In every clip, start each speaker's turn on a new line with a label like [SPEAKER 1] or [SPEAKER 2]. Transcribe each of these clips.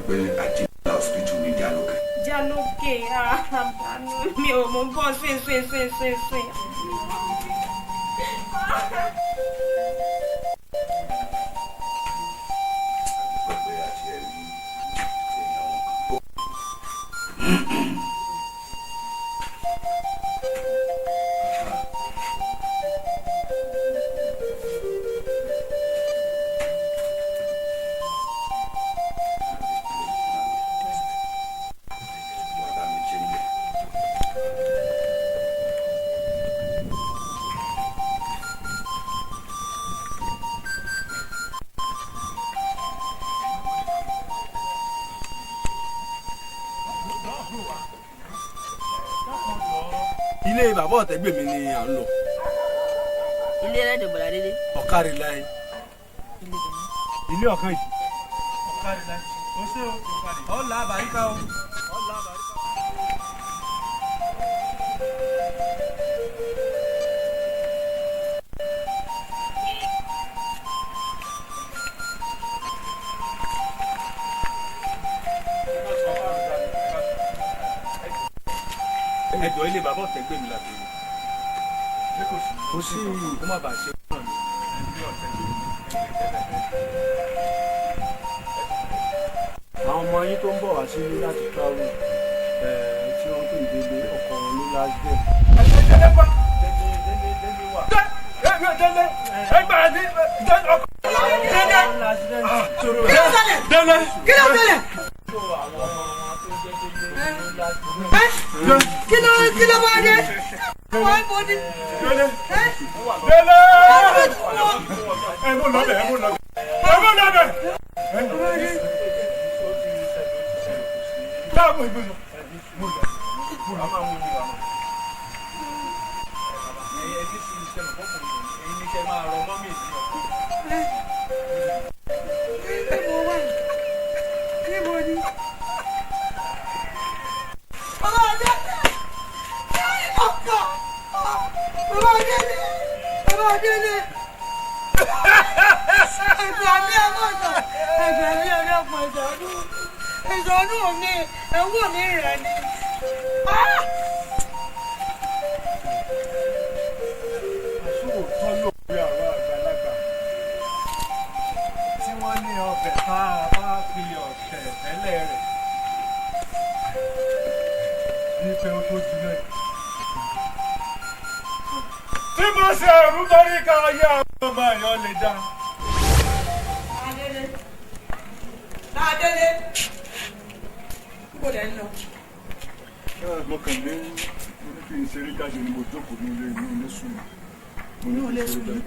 [SPEAKER 1] pé àti hospital ní Jálókè.
[SPEAKER 2] Jálókè mi ò mọ̀ bọ́ sí.
[SPEAKER 3] Ilé bàbá ọ̀tẹ́gbè mi ni à ń lọ.
[SPEAKER 4] Ilé rẹ̀ dòbòlà dédé.
[SPEAKER 3] Ọ̀kárí Láyé.
[SPEAKER 5] Ilé ọ̀kan yìí. Ọ̀kárí Láyé. Ó ṣe o. Ọ̀la àbáríkà o.
[SPEAKER 3] Ẹjọ́ ilé bàbá ọ̀tẹ́gbè mi láti rí. Kò sí kó má bàa ṣe fún mi. Àwọn ọmọ yín tó ń bọ̀ wá sí láti travel tí wọ́n pè délé ọkọ̀ wọn ní last day. Délé wà.
[SPEAKER 6] Kí ló bá dé? Wọ́n bọ̀ ní.
[SPEAKER 5] Ẹ mú lọ bẹ̀. Táàbù ìgbésọ̀. Mú lọ. A máa mú ní wa. Ẹyẹ ní sí iṣẹ́ mọ̀ fọ́kùnrin. Èyí ní kẹ́ máa rọ mọ́mì sí ọkọ̀.
[SPEAKER 6] Níbo ni? Bàbá Délé. Ẹgbẹ́ mi ọlọ́pàá ìṣọ́nú mi ẹ̀wọ̀n mi rẹ̀ ni.
[SPEAKER 5] Àṣòótọ́ lórí àwọn àgbàlagbà tí wọ́n ní ọbẹ̀ tá a bá fi ọ̀tẹ̀ tẹ́lẹ̀ rẹ̀ ní pé ó tó jiná. Tí mo ṣe ẹ̀rú torí ká ayé àwọn ọmọ ẹ̀yọ́ lè dá.
[SPEAKER 6] Adélé. Níbo lẹ ń lọ?
[SPEAKER 5] Mo kàn ní kí n ṣeré jáde ni mo jókòó ní ilé sùn.
[SPEAKER 6] Inú ilé sùn yìí.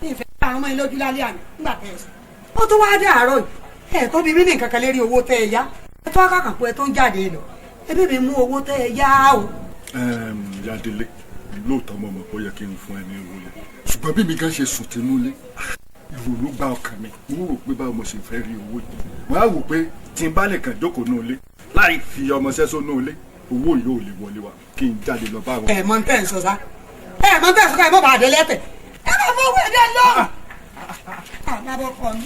[SPEAKER 6] Ní ìfẹ́ àwọn ọmọ ilé ojú lálẹ́ àná nígbà tẹ̀ ẹ̀ sùn. Ó tún wá dé àárọ̀ yìí. Ẹ̀ tó bí mí ní nǹkan kan lérí owó tẹ́ ẹ yá. Ẹ tó wá kàkàn pé ẹ tó ń jáde lọ. Ẹbí mi mú owó tẹ́ ẹ yá o.
[SPEAKER 5] Ìyá Délé, lóòótọ́ mo mọ̀ pé ó yẹ kí n fún ẹ ní owó yẹn. Ṣùgbọ́n bí mi gan ṣe sùn tinú ilé, ìrònú gba ọkàn mi. Mo rò pé báwo mo ṣe fẹ́ rí owó yìí. Wọ́n á wò pé tí n bá lè kàn jókòó nù ilé láì fi ọmọ sẹ́sọ́ nù ilé, owó yìí ò lè wọlé wa kí n jáde lọ bá wọn.
[SPEAKER 6] Ẹ mọ tẹ́ ẹ̀ sọ sá. Ẹ mọ tẹ́ ẹ̀ sọ ká ẹ mọ bàá dé lẹ́tẹ̀. Ẹ bá mọ owó ẹ̀dá lọ. Àbábọ̀ kọ mi.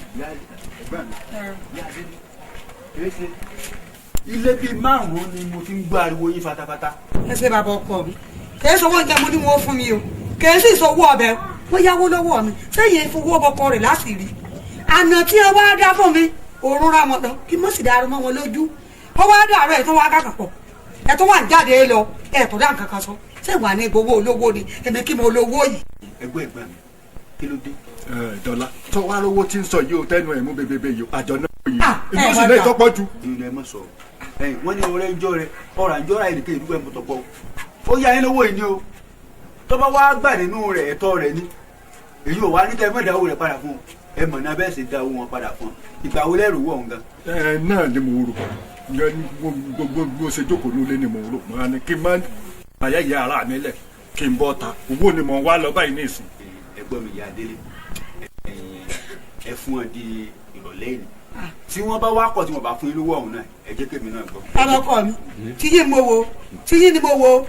[SPEAKER 1] Ilé bíi márùn-ún ni mo ti ń gbọ́ ariwo yín fatafata.
[SPEAKER 6] Ẹ ṣe bàbá ọkọ mi. Kìí sọ owó nǹkan mo ní wọn fún mi o. Kìí sì sọ owó ọbẹ̀. Wọ́n yáwó lọ́wọ́ mi. Sẹ́yìn ìfowó ọkọ rẹ̀ láti rí. Àná tí ẹ wá dá fún mi, òórùn ra mọ̀ lọ. Kí mo sì darú mọ́ wọn lójú. Ó wá dàrú ẹ̀ tó wá kàkà pọ̀. Ẹ tó wà ń jáde lọ. Ẹ tó dá nǹkan kan sọ. Ṣé ìwà ní gbowó olówó ni? Èmi kí mo lówó yìí.
[SPEAKER 1] Ẹgbẹ́ mi kí ló dé.
[SPEAKER 5] Dọ́là tó wá lówó tí ń sọ yìí o tẹnu ẹ̀ mú bebebe yìí àjọ náà yìí.
[SPEAKER 6] ẹ
[SPEAKER 5] Ìjọsìn lè tọ́pọ̀ jù.
[SPEAKER 1] Ìrìn ẹ̀ mọ̀ sọ. Wọ́n ní ọ̀rẹ́ ìjọ rẹ̀ ọ̀rọ̀ àjọ ra ìdíkẹ́ ìdúgbò ẹ̀ mọ̀tọ́pọ̀. Ó yá yín lówó yìí ni o. Tó bá wá gbà nínú rẹ̀ ẹ̀tọ́ rẹ̀ ni. Èyí ò wá ní tẹ́ mọ̀ dáwó rẹ̀ padà fún un. Ẹ mọ̀ náà bẹ́ẹ̀ sì dá owó wọn padà fún un. Ìgbà wo lẹ́rù wọ̀ ǹgan.
[SPEAKER 5] Náà ni mo rò. Gbogbo ṣe jókòó nílé ni mo rò. Mo ní kí n má ayẹyẹ ara mi lẹ̀ kí n bọ́ ta. Owó ni mo wá lọ báyìí ní ìsìn.
[SPEAKER 1] Ẹgbọ́n mi Ìyá Délé. Ẹ fún ọ di ìrọ̀lẹ́ yìí. Tí wọ́n bá wá kọ̀ tí wọ́n bá fún irú ọ̀hún náà, ẹ jẹ́ kémi náà gbọ́.
[SPEAKER 6] Ọlọ́kọ mi, tíyí mo wo, tíyí ni mo wo.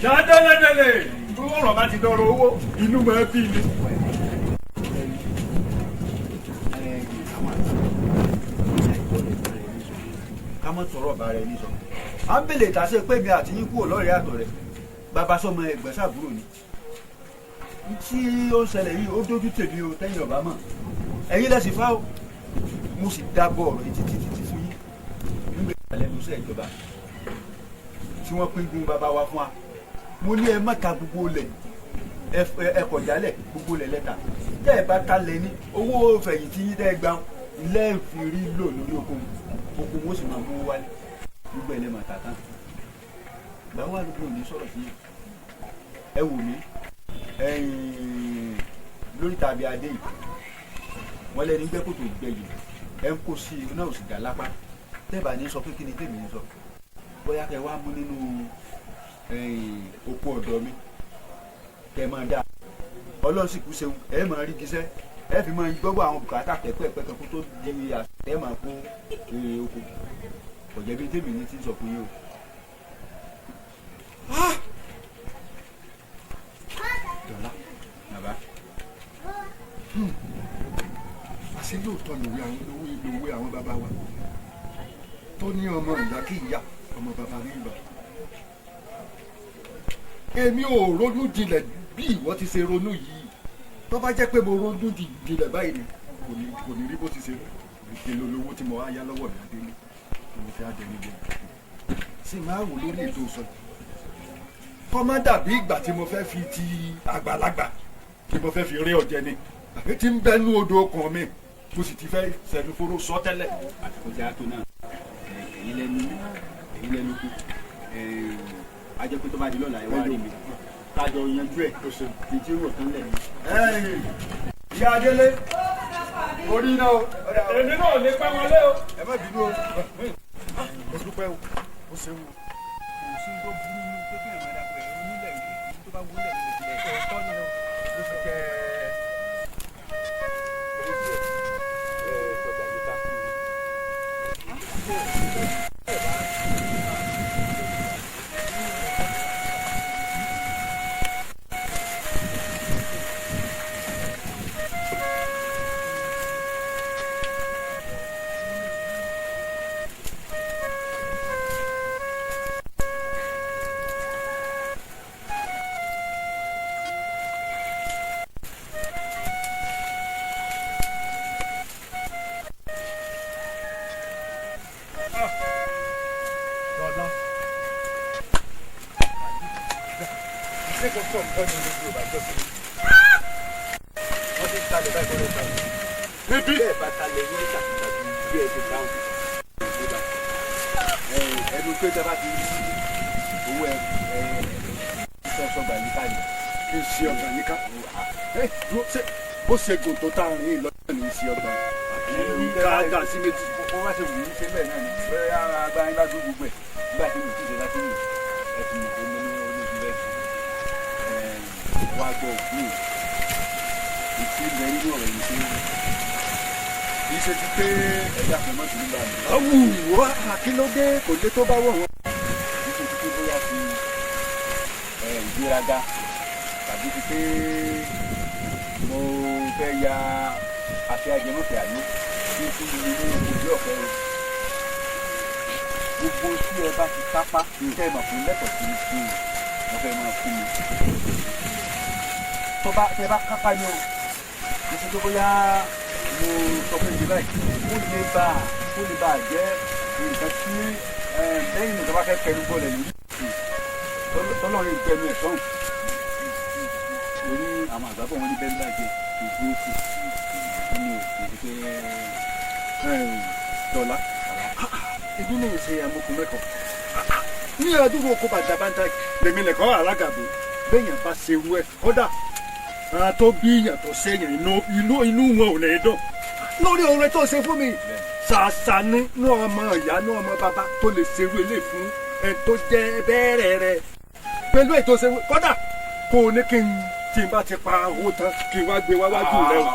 [SPEAKER 5] Dádélé, ọ̀rọ̀ bá ti dọ̀rọ̀ owó, inú máa bí ni.
[SPEAKER 1] ká mọ̀ tọrọ ọba rẹ ní sọ à ń bèlè ìtàsé pé mi àti yín kúrò lọ́rẹ̀ẹ́ àtọ̀ rẹ̀ bàbá sọmọ ẹgbẹ́ sàbúrò ni tí ó ń ṣẹlẹ̀ yìí ó dójú tèmi o tẹ́yìn ọ̀bá mọ̀ ẹ̀yin lẹ́sìn fá o mo sì dábọ̀ ọ̀rọ̀ yìí títí fún yín nígbà ìgbàlẹ̀ ló sẹ́ ìjọba tí wọ́n pín gun bàbá wa fún wa mo ní ẹ má ta gbogbo lẹ̀ ẹ kọ̀jálẹ̀ gbogbo lẹ̀ lẹ́ta tẹ́ ẹ bá ta lẹ̀ ní owó fẹ̀yìntì yín tẹ́ ẹ gbà ilé ìfìrí lò lórí okòwò ó sì máa mú wálé gbogbo ẹ̀ lẹ́ máa tà tán gbà wà lóko òní sọ̀rọ̀ sí ẹ wò mí lórí tàbí adé yìí wọ́n lẹ́ni gbẹ́ kòtò ìgbẹ́yìí ẹ ń kó sí i náà ò sì dá lápá tẹ́bà ní sọ pé kí ni tèmi ń sọ bóyá kẹ wá mú nínú oko ọ̀dọ́ mi kẹ máa dá ọlọ́run sì kú ṣeun ẹ máa rí gíṣẹ́ ẹ fi máa gbọ́gbọ́ àwọn bùkátà pẹ́pẹ́pẹ́ kó tó di àṣẹ ẹ máa kó oko kò jẹ́ bí tèmi ní ti ń sọ fún yín o.
[SPEAKER 5] Dọ̀lá
[SPEAKER 1] bàbá
[SPEAKER 5] àṣé lóòótọ́ lòwe àwọn bàbá wa tó ní ọmọ ìyá kí ìyá ọmọ bàbá ní ìgbà èmi ò ronú jinlẹ̀ bí ìwọ ti ṣe ronú yìí tó bá jẹ́ pé mo ronú jinlẹ̀ báyìí ni kò ní rí bó ti ṣe èlò lówó tí mo wá yá lọ́wọ́ mi adélé mo fi adé nílé sì máa wò lórí ètò sọ kọ́ má dàbí ìgbà tí mo fẹ́ fi ti àgbàlagbà tí mo fẹ́ fi rí ọ̀jẹ̀ ni àbí tí ń bẹ́nu odò ọkàn mi mo sì ti fẹ́ sẹ́nu fóró sọ tẹ́lẹ̀.
[SPEAKER 1] àsìkò tí a tó náà èyí lẹ́nu kú ajẹ́ pé tó bá di lọ́la ẹ̀ wá rí mi kájọ yanjú ẹ̀ kí tí ó rọ̀ tán lẹ̀.
[SPEAKER 5] ìyá adélé orí náà o.
[SPEAKER 3] èmi náà ò lè pẹ́ wọlé o.
[SPEAKER 5] ẹ má bínú o ó dúpẹ́ o ó ṣeun o.
[SPEAKER 1] kò sí tó burú ní pé kí ẹ̀rọ dàpọ̀ ẹ̀rọ nílẹ̀ yìí tó bá wúlẹ̀ ló ti lẹ̀.
[SPEAKER 5] ọ̀tọ̀ ni o fi kẹ́
[SPEAKER 1] ẹnu pé tẹ bá ti owó ẹ sọgbà yìí ká yìí
[SPEAKER 5] kí n ṣe ọgbà yíká bó ṣe gùn tó tá a rìn lọ́jọ́ ní ṣe ọgbà ká sí méjì.
[SPEAKER 1] wọ́n bá ṣe wù ú ṣe bẹ́ẹ̀ náà ni bẹ́ẹ̀ ara gba ẹ̀ ládùúgbò gbogbo ẹ̀ nígbà tí mo ti ṣe láti rìn ẹ̀ fi mọ̀ pé mo ní olóògbé rẹ̀ sí wá gbọ́ òkú ìtì ilẹ̀ nínú ọ̀rọ̀ yìí ṣe kì í ṣe ti pé ẹ̀yà kan mọ́tò nígbà mi.
[SPEAKER 5] awù wá àkínlódé kò dé tó bá wọ̀ wọ́n.
[SPEAKER 1] kì í ṣe ti pé bóyá ti ìgbéraga tàbí ti pé mo fẹ́ ya àṣẹ ajẹmọ́fẹ́ àyè kí n tún lè ní ojú ọ̀fẹ́ rẹ̀. gbogbo tí ẹ bá ti kápá tẹ́ ẹ mọ̀ fún lẹ́tọ̀ọ́ sí i mo fẹ́ máa fún mi. tó bá tẹ́ bá kápá ni o kì í ṣe tó bóyá mo sọ pé ìdí báyìí kó lè bá jẹ́ nǹkan tí lẹ́yìn nǹkan bá fẹ́ kẹnu bọ́ọ̀lù lórí tọ́lọ́rin ìgbẹ́nu ẹ̀ sọ́hùn lórí àwọn àgbàbọ̀ wọn ní bẹ́ẹ̀ lájẹ ìgbó sí nínú ìdíje
[SPEAKER 5] dọ̀là ebi ní ìṣe amokun mẹ́kọ̀ọ́ ní àdúgbò kó bàtàbàtà lèmi lẹ̀kọ́ alágàbò bẹ́yàn bá ṣe irú ẹ̀ kódà àwọn tó bí yàtọ̀ sẹ́yìn inú wọn ò lè dùn lórí oore tó ṣe fún mi ṣàṣà ní ọmọ ìyá ní ọmọ bàbá tó lè ṣerú ilé fún ẹ tó jẹ bẹ́ẹ̀rẹ̀ rẹ pẹ̀lú ètò ṣe kódà kò ní kí n tí n bá ti pa owó tán kí n wá gbé wájú rẹ o.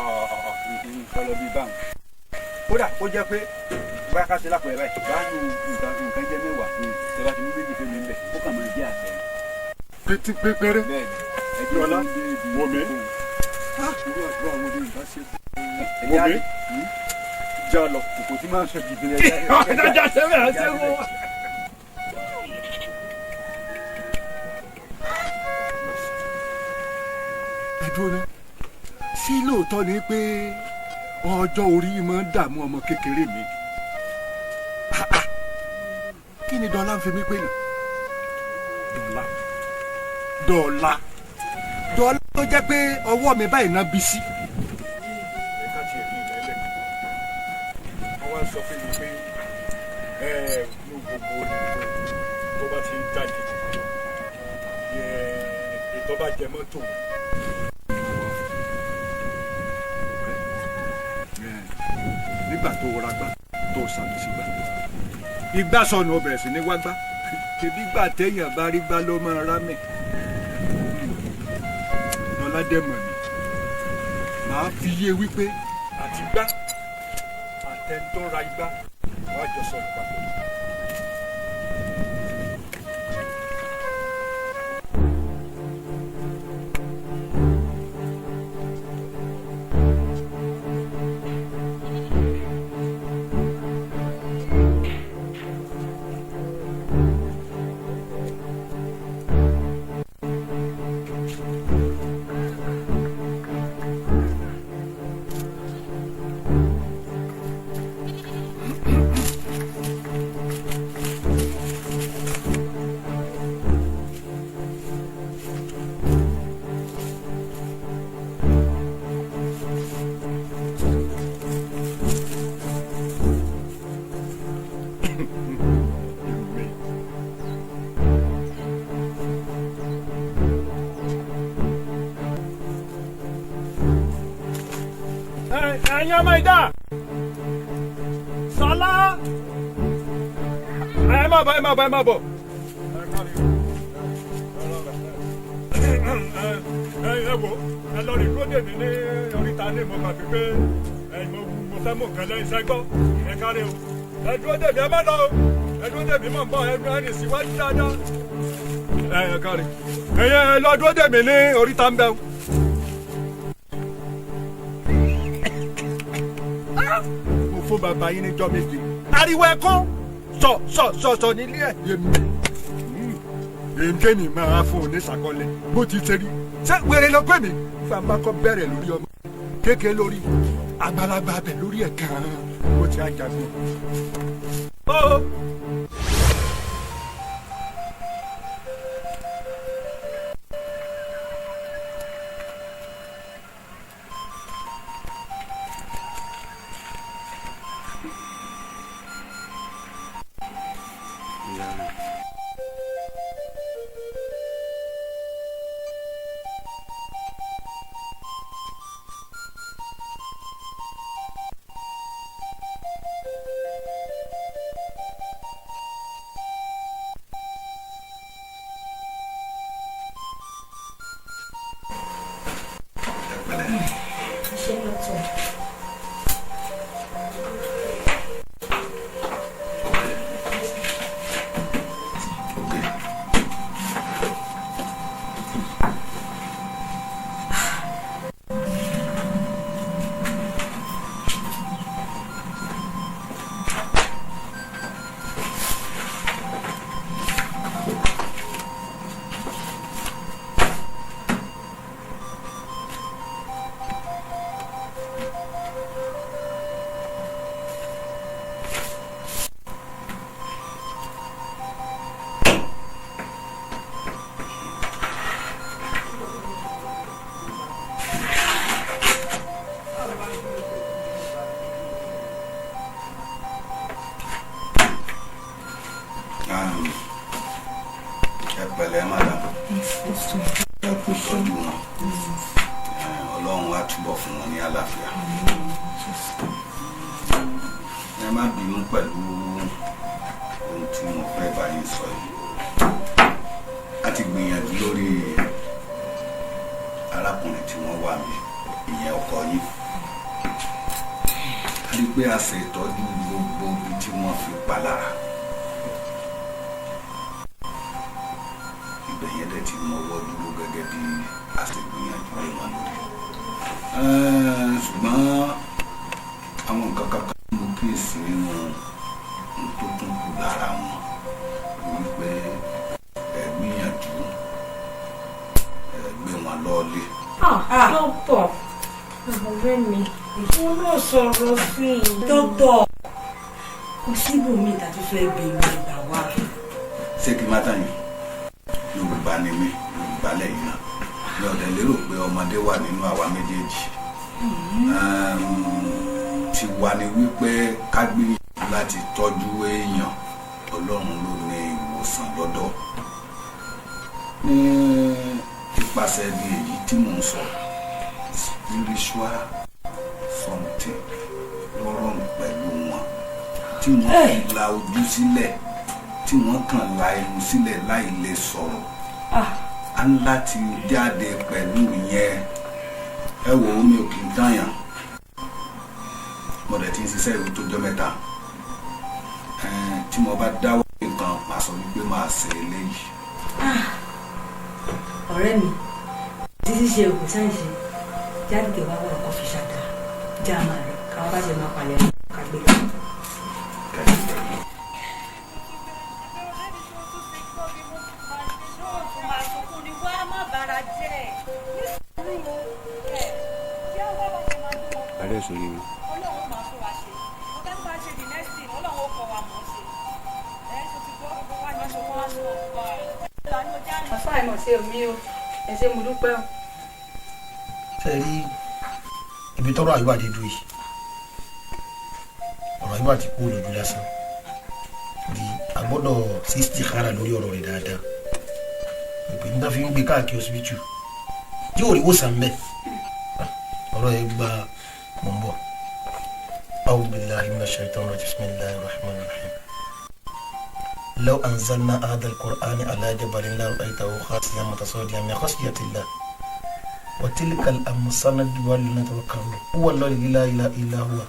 [SPEAKER 1] ìfọlọ bíi báwọn kódà ó jẹ́ pé bá ká ṣe lápẹ̀rẹ̀ báyìí báyìí nǹkan jẹ́ mẹ́wàá tẹ́lá ti mú méjì fún mi ń bẹ̀ ó kàn máa jẹ́ àṣẹ.
[SPEAKER 5] pété pépéré
[SPEAKER 1] bẹ́ẹ̀ni
[SPEAKER 5] yọlá wò mí.
[SPEAKER 1] irú àdúrà wo ni ìbá ṣe fún
[SPEAKER 5] wò mí já lọ kòkò tí máa ń ṣe gidi ní
[SPEAKER 3] ọ̀dájà sẹ́wẹ̀ àti ẹ̀wọ̀.
[SPEAKER 5] ẹ dúró ná sí lóòótọ́ ni pé ọjọ́ orí máa ń dààmú ọmọ kékeré mi kí ni dọ́là ń fi mí pè nà dọ́là tó jẹ́ pé ọwọ́ mi báyìí ná bí sí.
[SPEAKER 3] ẹ̀ka ti ẹ̀rí ìrẹ́lẹ̀ wọ́n wá sọ fún mi pé ní gbogbo tó bá ti ń jáde ètò bá jẹ mọ́tò.
[SPEAKER 5] nígbà tó ra gbá tó sàmì sí gbá igbá sọnù ó bẹ̀rẹ̀ sí ní wá gbá tèbí gbà téèyàn bá rí gbá ló máa rá mẹ́ ọ̀làdẹ́mọ̀ mi màá fi yé wípé
[SPEAKER 3] àti gbá àtẹ̀ntọ́ ra igbá wàá jọ sọ̀rọ̀ papọ̀. ẹ̀yin ọmọ ìdá sọlá ẹ má bọ̀ ẹ má bọ̀ ẹ má bọ̀. ẹ wo ẹ lọ rí kó dèmí ní oríta ní mo gbàgbé pé mo fẹ́ mú nǹkan lẹ́yìn sẹ́gbọ́ ẹ kárí o ẹ dúró dèmí ẹ má lọ o ẹ dúró dèmí mọ̀ ń bọ̀ ẹ dúró ẹni síwájú dáadáa ẹ kárí ẹ lọ dúró dèmí ní oríta ń bẹ o. mo fún bàbá yín níjọ́ méje ariwo ẹ̀kọ́ sọ nílé ẹ̀.
[SPEAKER 5] èmi kéènì máa fún un ní sàkọlẹ̀ bó ti ṣe rí ṣé wèrè ló pè mí fàmbákọ bẹ̀rẹ̀ lórí ọmọ kéèké lórí àgbàlagbà bẹ̀ lórí ẹ̀ gan-an bó ti àjàgbé.
[SPEAKER 1] pẹ̀lẹ́ madam ẹ kú tọ́jú wọn ọlọ́run á túbọ̀ fún wọn ní àlàáfíà ẹ má bínú pẹ̀lú ohun tí mo fẹ́ bá yín sọ yìí a ti gbìyànjú lórí arákùnrin tí wọ́n wà mí ìyẹn ọkọ yín a rí pé a ṣe ìtọ́jú gbogbo ibi tí wọ́n fi pa lára. Ìbẹ̀yẹn dẹ̀ ti mọ́wọ́ dúró gẹ́gẹ́ bí a ṣe gbìyànjú lé wọn lórí. Ṣùgbọ́n àwọn nǹkan kankan mo
[SPEAKER 7] kíyèsí nínú tó tún kù lára wọn wípé ẹ gbìyànjú ẹ gbé wọn lọ́ọ́lé.
[SPEAKER 2] dókítà ọ̀rẹ́ mi wọ́n náà sọ̀rọ̀ sí i.
[SPEAKER 6] dókítà kò síbòmí ìdájú fẹ́ gbé ìwé ìgbà wá.
[SPEAKER 7] ṣé kí n má tàn yín Yorùbá ni mí Yorùbá lẹ́yìn náà mi ò dẹ̀ lérò pé ọmọdé wà nínú àwa méjèèjì ti wà ní wípé ká gbìyànjú láti tọ́jú èèyàn Ọlọ́run ló ní ìwòsàn lọ́dọ̀ ní ipasẹ̀ di èyí tí mò ń sọ spiritual something lọ́rọ̀ pẹ̀lú wọn tí wọ́n fi la ojú sílẹ̀ tí wọ́n kàn la ẹnu sílẹ̀ láì lè sọ̀rọ̀ a ń láti jáde pẹ̀lú yẹn ẹ wò ó mi ò kì í tàyàn mo dẹ̀ ti ń ṣiṣẹ́ ìwé tó jọ mẹ́ta tí mo bá dáwọ́ nǹkan máa sọ wípé máa ṣe eléyìí.
[SPEAKER 6] ọ̀rẹ́ mi títí ṣe òkú sáìsì jáde tẹ wá wọ̀rọ̀ kọfí ṣáda já máa rẹ̀ káwọn bá ṣe máa palẹ̀ kàgbé lọ.
[SPEAKER 8] Adé sori mi.
[SPEAKER 9] Ọlọ́run máa fún wa ṣe ọ̀gá tó máa ṣe the next thing Ọlọ́run ó kọ́ wa mọ̀ ṣe tó ti gbọ́ gbogbo wa ní ṣòwò wá sọ
[SPEAKER 2] àfa ìmọ̀ sí omi o ẹ ṣé mo dúpẹ́ o.
[SPEAKER 10] ṣe rí ibi tọrọ àyùbá dé dúró yìí ọ̀rọ̀ àyùbá ti kú lójú lásán rí a gbọ́dọ̀ 60 kára lórí ọ̀rọ̀ rẹ̀ dáadáa ìpè níta fi ń gbé káàkiri ọsibítù yóò rí wòsàn mbẹ ọ̀rọ̀ ẹ gba mọ̀ ń bọ̀. أعوذ بالله من الشيطان الرجيم بسم الله الرحمن الرحيم لو أنزلنا هذا القرآن على جبل لرأيته خاشعا متصدعا من خشية الله وتلك الأمثال نضربها للناس هو الذي لا إله إلا هو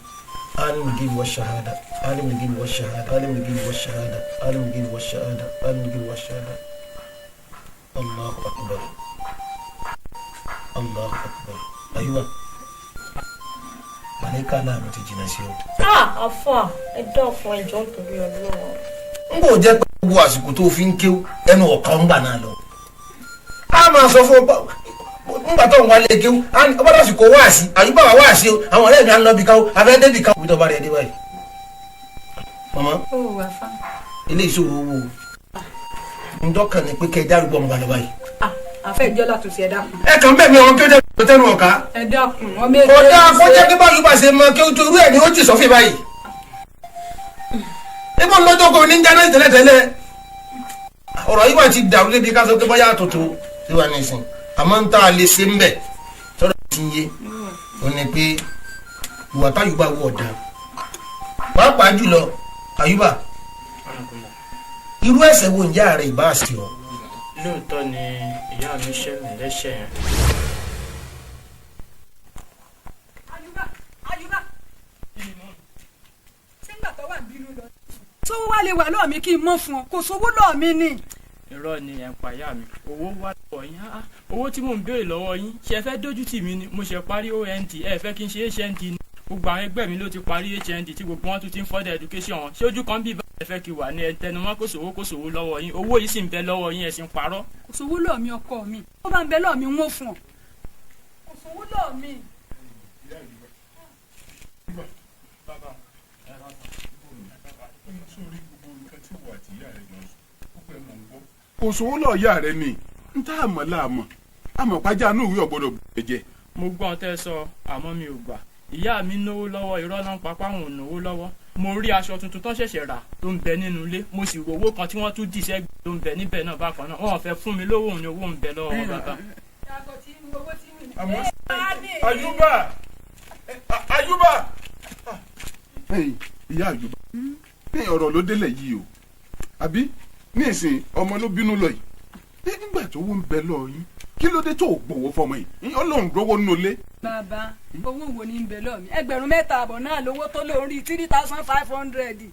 [SPEAKER 10] عالم الغيب والشهادة عالم الغيب والشهادة عالم الغيب والشهادة عالم الغيب والشهادة عالم الغيب والشهادة الله أكبر الله أكبر أيوة màlẹ́kà láàánú ti jìnnà sí o.
[SPEAKER 2] àfà ẹ dọ́fun ẹjọ́ nítorí Ọlọ́run.
[SPEAKER 10] n kò jẹ́ pé gbogbo àsìkò tó fi ń kéwú ẹnu ọ̀kan ń gbà náà lọ. a máa sọ fún ọ nígbà tó ń wálé kéwú ọba lásìkò wáàsí àyùbá wa wáàsí o àwọn ọ̀rẹ́ mi à ń lọ bí káwó abẹ́ débi káwó bí tó bá rẹ̀ dé báyìí. mama ilé ìṣòro owó ndọ́kàn ni pé kẹ́ ẹ dárúgbọ́ ọmọ balẹ̀ báyìí.
[SPEAKER 6] àfẹ́ ìjọ látò sí ẹ dákun.
[SPEAKER 10] ẹ kàn bẹ́ẹ̀ mi àwọn kí ó jẹ́ tó tẹ́nu ọ̀ka.
[SPEAKER 6] ẹ dákun ọmọ èdè.
[SPEAKER 10] kò dáa kó jẹ́ pé báyìí bá ṣe mọ kí ó tó irú ẹ̀ ni ó jì sọ́fì báyìí. ibò lọ́jọ́ kò ní jáná tẹ́lẹ̀tẹ́lẹ̀ ọ̀rọ̀ yìí wà ti dàrú débi ká sọ pé báyà àtòtò tí wà nísìn àmọ́ ń tá a lè ṣe ń bẹ̀ sọ́dọ̀ ti ń yé ó ní pé ìwà táyùbá wọ̀ ọ̀dà pàápàá jùlọ àyùbá irú ẹ̀ṣẹ̀ wo ìyá rẹ̀ ìbá sí ọ.
[SPEAKER 11] lóòótọ́ ni ìyá mi ṣẹ̀ mí lẹ́ṣẹ̀ yẹn.
[SPEAKER 6] Àyùbá sígbà tó wà bínú lọ. sówó wá lè wà lọ́ọ̀ mi kí n mọ̀ fún ọ kò sówó lọ́ọ̀ mi ni.
[SPEAKER 11] irọ́ ni ẹ̀ ń pa ìyá mi owó wà lọ́wọ́ yín owó tí mò ń béèrè lọ́wọ́ yín ṣe fẹ́ dójú tì mí ni mo ṣe parí ONT ẹ fẹ́ kí n ṣe HND ni gbogbo àwọn ẹgbẹ́ mi ló ti parí HND tí gbogbo wọn tún ti ń further education wọn ṣé ojú kan bí bá ẹ fẹ́ kí wà ní ẹtẹnumọ́ kò sówó lọ́wọ́ yín owó yìí sì ń bẹ lọ́wọ́ yín ẹ sì ń parọ́.
[SPEAKER 6] kò sówó lọ́ọ̀ mi ọkọ mi ó bá ń bẹ lọ́ọ̀ mi ń wó fún ọ kò sówó lọ́ọ̀ mi.
[SPEAKER 5] kò sówó lọ ìyá rẹ ni n tá àmọ́ láàmọ́ àmọ́ pàjá inú ìwé ọ̀gbọ́dọ̀ bẹ̀rẹ̀ jẹ.
[SPEAKER 11] mo gbọ́n tẹ́ sọ àmọ́ mi ò gbà ìyá mi náwó lọ́wọ́ irọ́ náà papá wọn ò náwó lọ́wọ́ mo rí aṣọ tuntun tó ṣẹ̀ṣẹ̀ rà tó ń bẹ nínú ilé mo sì rówó kan tí wọ́n tún dì sẹ́gbẹ̀ẹ́ tó ń bẹ níbẹ̀ náà bákan náà wọ́n fẹ́ fún mi lówó òun ni owó ń bẹ lọ́wọ́ wọn bàbá.
[SPEAKER 5] àmọ́ àyùbá ìyá àyùbá ní ọ̀rọ̀ ló délẹ̀ yìí o àbí ní ìsìn ọmọ ló bínú lọ yìí nígbà tó wọ́n ń bẹ lọ yín kí ló dé tó gbowó fọmọ yìí Ọlọ́run gbowó nínú ilé.
[SPEAKER 6] bàbá owó wo ni ń bẹ lọ́ọ̀ mi 3,000 náà lówó tó lóun rí 3,500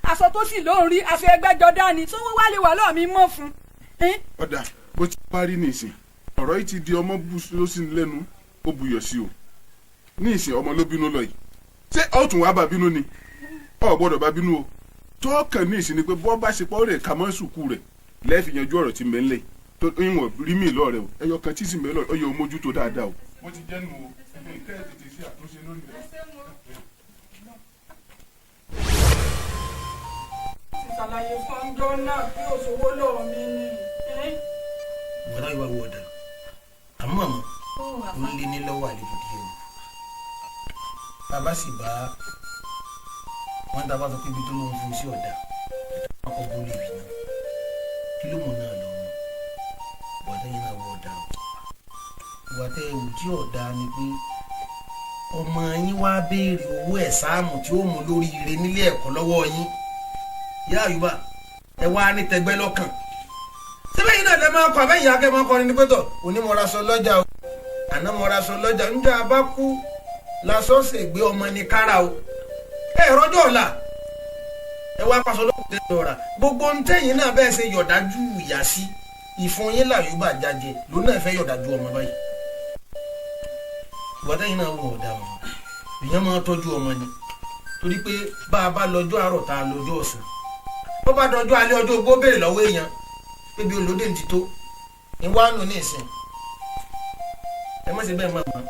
[SPEAKER 6] aṣọ tó sì lóun rí aṣọ ẹgbẹ́jọ dání sówó wá lè wà lọ́ọ̀ mi mọ́ fún.
[SPEAKER 5] ọ̀dà bó ti parí ní ìsìn ọ̀rọ̀ yìí ti di ọmọ ló sì ń lẹ́nu ó buyọ̀ sí o ní ìsìn ọmọ ló bínú lọ yìí ṣé ó tún wá bá bínú ni. ọ gbọ́dọ̀ bá bínú o tọ́ọ̀kàn ní ìsinmi pé bọ́ bá ṣe pọ́ rẹ̀ kà mọ́ sùkú rẹ̀ lẹ́ẹ̀fì yanjú ọ̀rọ̀ tí mi ń lè tó ìwọ̀n rí mi lọ́ọ̀rẹ́ o ẹyọ kan tí sì mi lọ́ọ̀rẹ́ ó yẹ o mójútó dáadáa o. mo ti jẹ́ nu o ẹgbẹ́ ìkẹ́ ẹ̀ tètè sí àtúnṣe lónìí.
[SPEAKER 2] ṣàlàyé fún ọjọ́ náà bí òṣòwò lọ́wọ́ mi ni.
[SPEAKER 10] ìwọ́dà ìwà wọ̀ ọ̀dà àmọ́ àmọ́ ó lé ní lọ́wọ́ àlejò díẹ̀ o bàbá sì bá wọn dábàá sọ pé ibi tó lóun fún sí ọ̀dà ìtàn àkọ́kọ́ bó lè rí náà kí ló mọ̀ náà lọ́wọ́ ìwọ́dà yìí náà wọ̀ ọ̀dà o ìwọ́dà ewu tí ọ̀dà ni pé ọmọ yín wá béèrè owó ẹ̀sáàmù tí ó mú lórí ire nílé ẹ̀kọ́ lọ́wọ́ yín yá àyùbá ẹ wá ní tẹgbẹ́ lọ́kàn síbẹ̀ yìí náà lè máa kọ abẹ́yìn akẹ́ máa kọrin ní pẹ́tọ̀ onímọ̀raṣọ lọ́jà o ànámọ̀raṣọ lọ́jà níjọ́ abá kú lásọ̀ọ̀sẹ̀ gbé ọmọ ní kára o ẹ rọ́jọ́ ọ̀la ẹ wá pàṣọ lọ́kùnrin lọ́ra gbogbo ntẹ́yìn náà bẹ́ẹ̀ ṣe yọ̀dájú ìyá sí ìfún yín làyùbá jájẹ ló náà fẹ́ yọ̀dájú ọmọ báyìí ìwọ́tẹ́yìn náà wọ̀ ọ̀dà wọn èèyàn máa tọ́jú ọmọ ni torí pé bá a bá lọ́jọ́ àárọ̀ tá a lọ́jọ́ ọ̀sán bó bá dọjọ́ alẹ́ ọjọ́ ogbó béèrè lọ́wọ́ èèyàn pébi olóde ń ti tó ìwánu ní ìsìn ẹ má ṣe bẹ́ẹ̀ máa mọ̀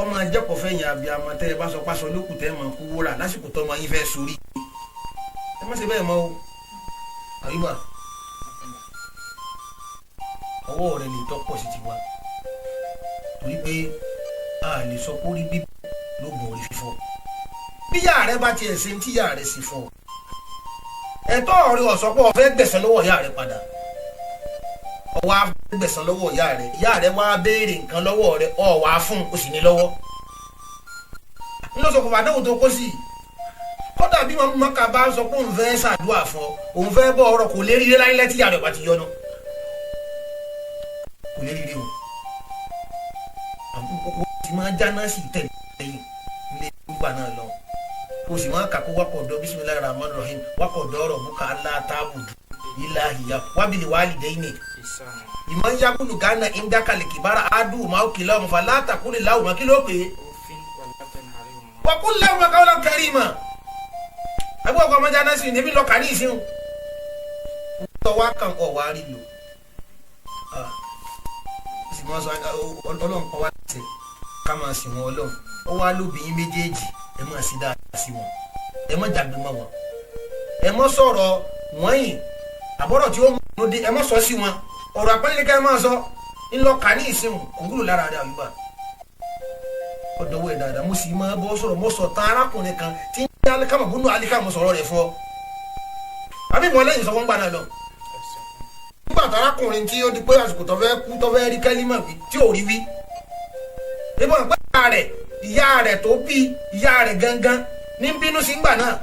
[SPEAKER 10] ọmọ ajẹ́pọ̀ fẹ́yìn abiyamọ tẹ́ ẹ bá sọ pásọ lókùn tẹ́ ẹ máa kú wúrà lásìkò tó ọmọ yín fẹ́ sórí ẹ má ṣe bẹ́ẹ̀ mọ́ o àyùbá ọwọ́ rẹ lè tọ́pọ̀ sí ti wá torí pé a lè sọ pé orí bíbí lóògùn orí fífọ́ bí yàrá rẹ bá tiẹ̀ ṣe ń tí yàrá rẹ sì fọ́ ẹ̀tọ́ ọ̀rẹ́ ọ̀sọ́pọ̀ ọ̀fẹ́ gbẹ̀sán lọ́wọ́ ìyá rẹ padà ọwọ́ á gbẹ̀sán lọ́wọ́ ìyá rẹ wá béèrè nǹkan lọ́wọ́ rẹ ọ̀wá fún o sì ní lọ́wọ́ ńlọsọ kò bá dáhùn tó kó sí i kódà bí wọn mọ́ka bá sọ pé òun fẹ́ ṣàdúrà fún ọ òun fẹ́ bọ́ ọ̀rọ̀ kò lè rí láyé lẹ́tí ìyá rẹ bá ti yọnu kò lè rí o àbúkọ́ ti máa jáná sí tẹ̀lé lẹ́yìn ilé nígbà náà lọ kò sì máa kàkó wákọ̀ ọ̀dọ́ bismillahir rahmanir rahim wákọ̀ ọ̀dọ́ ọ̀rọ̀ bùkà aláàtàbùdù ilahiya wabili walidayni iman yakulu gana indakal kibara adu ma ukila mu fala taqul lahu ma kilo pe wa qul lahu qawlan karima agbo ko ma jana si ni bi lo kani sin to wa kan ko wa ri lo si mo so Ọlọ́run ko wa se ká máa sìn wọn Ọlọ́run ó wá lóbìyín méjèèjì ẹ má sí dáadáa sí wọn ẹ má jagbe mọ́ wọn ẹ má sọ̀rọ̀ wọ̀nyí àbọ̀rọ̀ tí ó mú de ẹ má sọ sí wọn ọ̀rọ̀ àpẹẹrẹ ká ẹ máa sọ ńlọ kà ní ìsìn ògúlù lára rẹ àyùbá ọ̀dọ̀wọ́ ẹ̀ dáadáa mo sì máa bọ́ sọ̀rọ̀ mo sọ tán arákùnrin kan tí ń jẹ́ alikama búnú alikama sọ̀rọ̀ rẹ̀ fún ọ àbí ìmọ̀ lẹ́yìn sọ fún gbà náà lọ nígbà tó arákùnrin tí ó di pé àsìkò tó fẹ́ kú tó fẹ́ rí kẹ́límà wí tí ò rí wí ìbọn pẹ́ ìyá rẹ̀ tó bí ìyá rẹ̀ gangan ní bínú sí gbà náà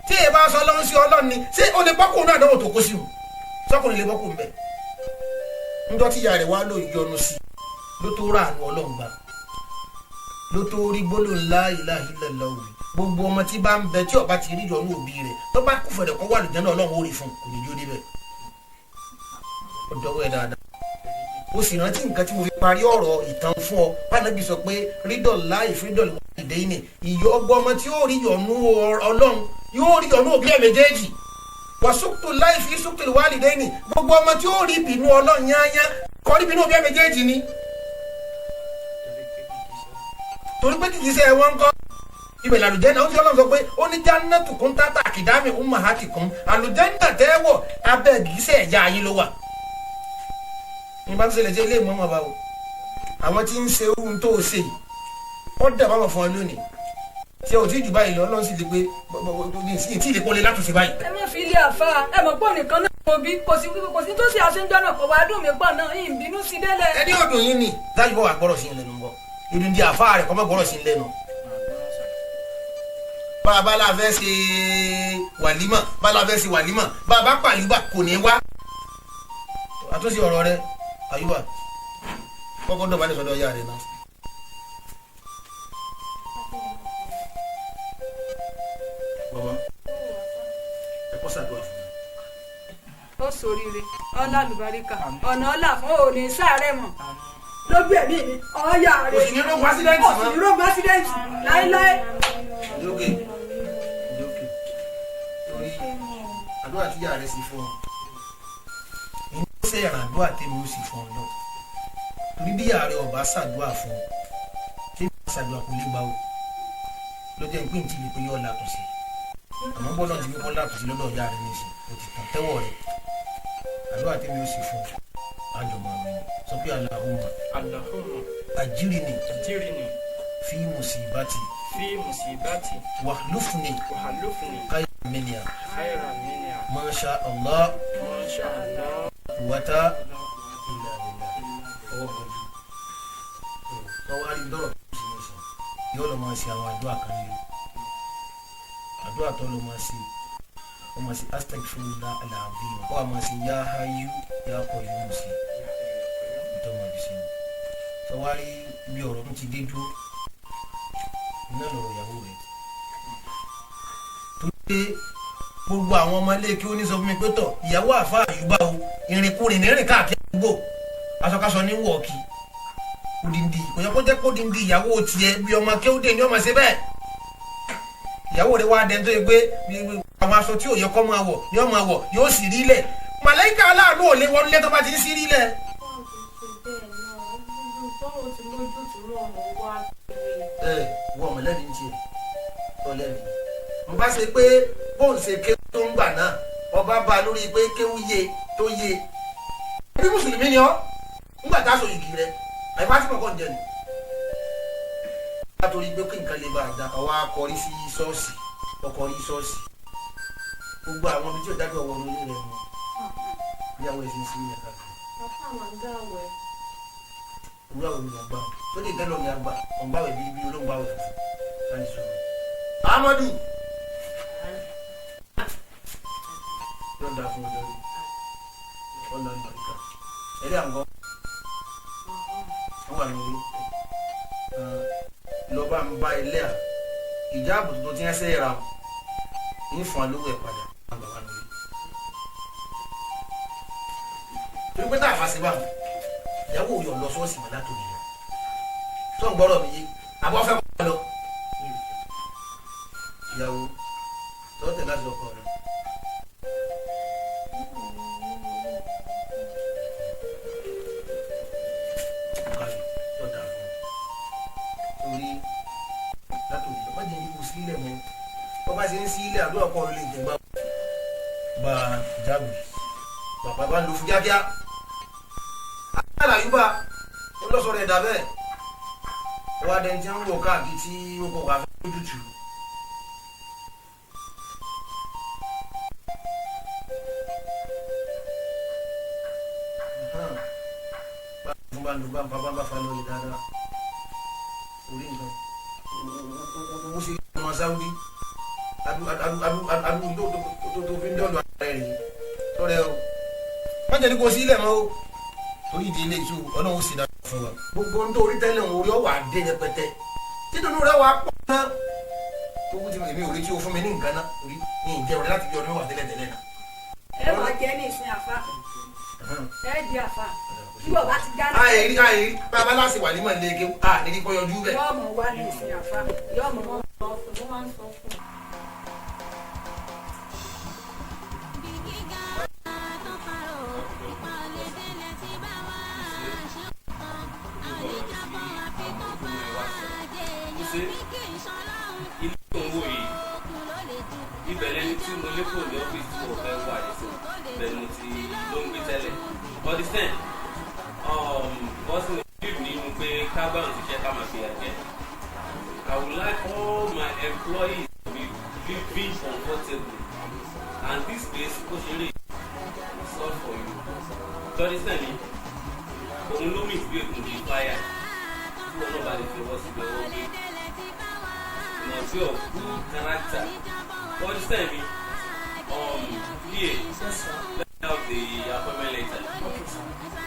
[SPEAKER 10] tí èyí bá sọ lọ́wọ́ sí ọlọ́ni ṣé o lè bọ́kùn náà dánwò tó kó sí o sọkùnrin lè bọ́kùn bẹ́ẹ̀ ńdọ́ tí ìyá rẹ̀ wá ló yọnu sí ló tó rà àánú ọlọ́run gbà ló tó rí gbólóhùn la ilaha illallah gbogbo ọmọ tí bá ń bẹ tí ọba ti rí yọnu òbí rẹ̀ tó bá kú fẹ̀rẹ̀ kọ́ wà lùjẹ́ náà ọlọ́run ó rí fún kò ní jó débẹ̀ ó dọ́wọ́ ẹ̀ dáadáa ó sì rántí nǹkan tí mo fi parí ọ̀rọ̀ ìtàn fún ọ pàdánù sọ pé rídọ̀ láì fídọ̀ ìdẹ́yìn ìyọ́ ọgbọ́n ọmọ tí yóò rí yọnu ọlọ́run yóò rí yọnu òbí ẹ̀ méjèèjì wàsókòtò láì fi sókòtò wálìdẹ́yìn gbogbo ọmọ tí yóò rí ìbínú ọlọ́run yányá kọ́ rí ìbínú òbí ẹ̀ méjèèjì ni torí pé kìkì sẹ́ wọ́n ń kọ́ ibẹ̀ làlùjẹ́nà ó ń sọ́lọ́ sọ pé ó ní jannatu kún tata àkìdámì ummahatikum àlùjẹ́nà tẹ́wọ̀ abẹ́ gìísẹ̀ ẹ̀yà ayé ló wà ní bá ń ṣẹlẹ̀ jẹ́ ilé ìmọ̀ ọba o àwọn tí ń ṣe ohun tó o ṣe yìí ó dà bá wọn fún ọ lónìí tí o ti jù báyìí lọ Ọlọ́run sì lè pé tí ìlẹ̀ kọ́lé látòsí báyìí.
[SPEAKER 9] ẹ má fi ilé àfa ẹ mọ̀ pọ̀ nìkan náà mo bí kò sí tó ṣe àṣẹjọ́ náà kò wá dùn mí pọ̀ náà yìí ń bínú sí délẹ̀.
[SPEAKER 10] ẹni ò dùn yín ni dájú bọ́ wà gbọ́dọ̀ sí ilẹ̀ nù bọ́ ìlú di àfa rẹ̀ kọ́ mọ́ gbọ́dọ̀ sí ilẹ̀ nù. bàbá la fẹ́ ṣe wàlímà bàbá pàlúbà kò ní wá àtúnṣe ọ̀rọ̀ rẹ̀ Àyùbá kọ́kọ́ dọ̀bà ní sọ́dọ̀ ìyá rẹ̀ náà. bàbá ẹ kọ́ sàdúrà fún mi.
[SPEAKER 9] ó ṣoríire ọlá àlùbáríkà ọ̀nà ọlá fún òní sáré mọ̀ lóbi ẹ̀mí mi ọ̀ọ́yà rẹ̀
[SPEAKER 10] òsì ní rógun ásídẹ́ǹtì
[SPEAKER 9] láéláé.
[SPEAKER 10] àdúrà tí ìyá rẹ sì fún ọ ìní ó ṣe ìrànàdúrà tèmi ó sì fún ọ lọ torí bí ìyá rẹ ọba ṣàdúrà fún ọ tí ìyá ṣàdúrà kò lè gbà ó lọ́jọ́ ìpín tí ìpín yọ látọ̀ sí àmọ́ bọ́lá ti wípọ́ látọ̀ sí lọ́dọ̀ ìyá rẹ ní ìsìn ó ti tàn tẹ́wọ̀ rẹ àdúrà tèmi ó sì fún ọ àjọmọ̀ mi ni sọ pé Allahumma ajirni fi musibati wahlufni khayran minha masha Allah quwwata illa billah tọwárí dọ́rọ̀ tó ṣe ní sọ yóò lọ máa ṣe àwọn àdúrà kan ní àdúrà tó lọ máa ṣe wọ́n máa ṣe astaghfirullah al-azim wọ́n máa ṣe ya hayyu ya qayyum sí ìtọ́ máa fi ṣe ní tọwárí bí ọ̀rọ̀ tó ti dé dúró iná lọ̀rọ̀ ìyàwó rẹ̀ tó dé gbogbo àwọn ọmọ ilé kí ó ní sọ fún mi pé tọ̀ ìyàwó àfáà Yorùbá o ìrìnkúrìn ní rìn káàkiri àdúgbò aṣọkáṣọ ní wọ̀ọ̀kì odindi kò yẹ kó jẹ́ kó odindi ìyàwó tiẹ̀ bí ọmọ kéwúdé ni ọmọ ṣe bẹ́ẹ̀ ìyàwó rẹ̀ wá dẹni tó yẹ pé àwọn aṣọ tí ò yẹ kó máa wọ̀ ni ó máa wọ̀ yóò sì rí lẹ̀ màláìka aláàánú ò lè wọnú lé tó bá ti ń sí rí lẹ̀. wọ ọmọlẹ́ni ń tiẹ̀ ọlẹ́ni mo bá ṣe pé bóun ṣe kéwú tó ń gbà náà ọba bá a lórí pé kéwú yé tó yé bí mùsùlùmí ni ọ́ ńgbà tá a sọ yìgì rẹ̀ àyíká tí mo kàn jẹ ni látòrí pé kí nǹkan lè bá a da ọwọ́ akọrí sí ṣọ́ọ̀ṣì ọkọrí ṣọ́ọ̀ṣì gbogbo àwọn ibi tí ò dájú ọwọ́ orí rẹ̀ mọ́ ìyàwó ẹ̀sìn sí ilẹ̀ káàkiri. òwúrọ̀ àwọn ènìyàn gbà tó lè tẹ́lọ̀ ní àgbà ọ̀ngbàwẹ̀ bíi olóńgbàwẹ̀ fún sáyẹn sọ̀rọ̀. Amadu yóò dáa fún ọjọ́ rí ọ̀nà ìbàdíkà ẹ̀rí àǹgọ́ wọ́n wà lórí lọ́ba ń bá ilé à ìjà àbùtù tó ti ń ṣe ra ń fún alówó ẹ̀ padà àgbà wà lórí. torí pé tá a fa sí bá ìyàwó yọ̀ lọ sọ́ọ̀sì mọ́ látòlè lọ tó ń gbọ́dọ̀ mi yé àbọ̀ fẹ́ kọ́ lọ ìyàwó tó tẹ̀ láti ọkọ rẹ̀. bá ṣe ń sí ilé àdúrà kan ló lè jẹ gbà bá jáwé bàbá bá ń lo fún kíákíá àlàyé bá ó lọ́sọ̀rọ̀ ẹ̀dá bẹ́ẹ̀ wọ́n adé tí ń wò káàkiri tí ó kọ̀ wá fún ojútù. bá ń lo bá fa lórí dáadáa orí nǹkan ó ṣe ọmọ sáwùdí adu tó fi ń dọ́ọ̀lù ara rẹ̀ yìí tọ́rẹ́ o wọ́n jẹ́ ní kò sí ilẹ̀ mọ́ o torí ìdí ilé ìṣó ọlọ́run sì dára fún wa gbogbo ń tó orí tẹ́lẹ̀ òun orí ọ̀wà dé rẹpẹtẹ títún rẹ̀ wà pọ̀ náà gbogbo tí èmi ò rí tí o fún mi ní nǹkan náà orí ní ìjẹ́ ọ̀rẹ́ láti bí ọdún wà tẹ́lẹ̀ náà.
[SPEAKER 9] ẹ wà jẹ́ ní ìsìn àfa ẹ di àfa bí wọ́n bá ti já náà.
[SPEAKER 10] àyè bàbá láti wà ní mọ̀lẹ́gẹ́ à ní kíkọ́ yọjú bẹ́ẹ̀.
[SPEAKER 9] yọ́ọ̀mù wà ní ìsìn àfa yọ́ọ̀mù wọn sọ fún wọn sọ fún.
[SPEAKER 8] ilé òun wò yìí ibẹ̀ lẹni tí mo lé kò ní ọ́fíìsì tí mo fẹ́ wà yìí bẹ́ẹ̀ mo ti ló ń gbé tẹ́lẹ̀ understand bọ́sùn ìlú nínú pé kábàámù ti jẹ́ ká máa fi àjẹ́ I would like all my employees to be living comfortable and this place kò ṣe lè solve for you understand me òun ló mì sí èkó ní fire tí wọn náà bá lè fi ọwọ́ síbi ọwọ́ gbé. Must be of good character. Understand me? Here, let's have the appointment later.
[SPEAKER 6] Okay, sir.